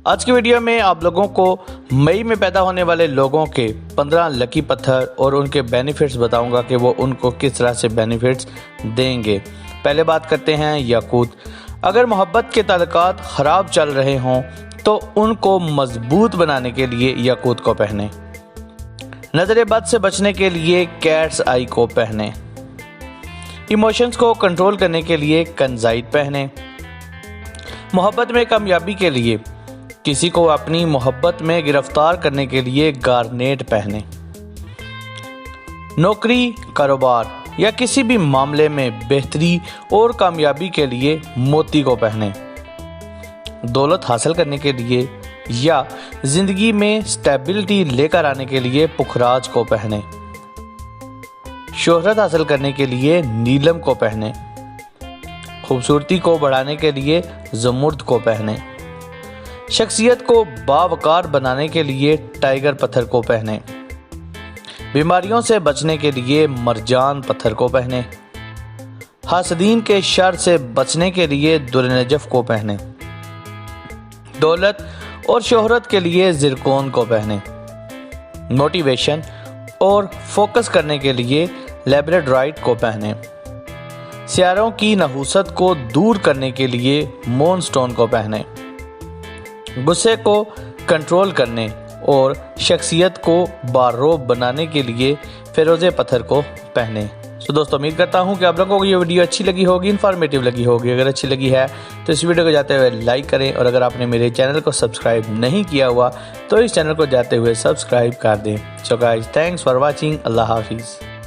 आज की वीडियो में आप लोगों को मई में पैदा होने वाले लोगों के 15 लकी पत्थर और उनके बेनिफिट्स बताऊंगा कि वो उनको किस तरह से बेनिफिट्स देंगे। पहले बात करते हैं याकूत। अगर मोहब्बत के ताल्लुकात ख़राब चल रहे हों तो उनको मजबूत बनाने के लिए याकूत को पहने। नज़र बद से बचने के लिए कैट्स आई को पहने। इमोशंस को कंट्रोल करने के लिए कंजाइट पहने। मोहब्बत में कामयाबी के लिए किसी को अपनी मोहब्बत में गिरफ्तार करने के लिए गार्नेट पहने। नौकरी, कारोबार या किसी भी मामले में बेहतरी और कामयाबी के लिए मोती को पहने। दौलत हासिल करने के लिए या जिंदगी में स्टेबिलिटी लेकर आने के लिए पुखराज को पहने। शोहरत हासिल करने के लिए नीलम को पहने। खूबसूरती को बढ़ाने के लिए जमुर्द को पहने। शख्सियत को बावकार बनाने के लिए टाइगर पत्थर को पहने। बीमारियों से बचने के लिए मरजान पत्थर को पहने। हासदीन के शर से बचने के लिए दुर्नजफ को पहने। दौलत और शोहरत के लिए जिरकोन को पहने। मोटिवेशन और फोकस करने के लिए लैब्राडोराइट को पहने। सियारों की नहुसत को दूर करने के लिए मोन स्टोन को पहने। गुस्से को कंट्रोल करने और शख्सियत को बारोब बनाने के लिए फिरोज़े पत्थर को पहने। तो दोस्तों, उम्मीद करता हूं कि आप लोगों को ये वीडियो अच्छी लगी होगी, इन्फॉर्मेटिव लगी होगी। अगर अच्छी लगी है तो इस वीडियो को जाते हुए लाइक करें और अगर आपने मेरे चैनल को सब्सक्राइब नहीं किया हुआ तो इस चैनल को जाते हुए सब्सक्राइब कर दें। So guys, thanks for watching. Allah हाफिज़।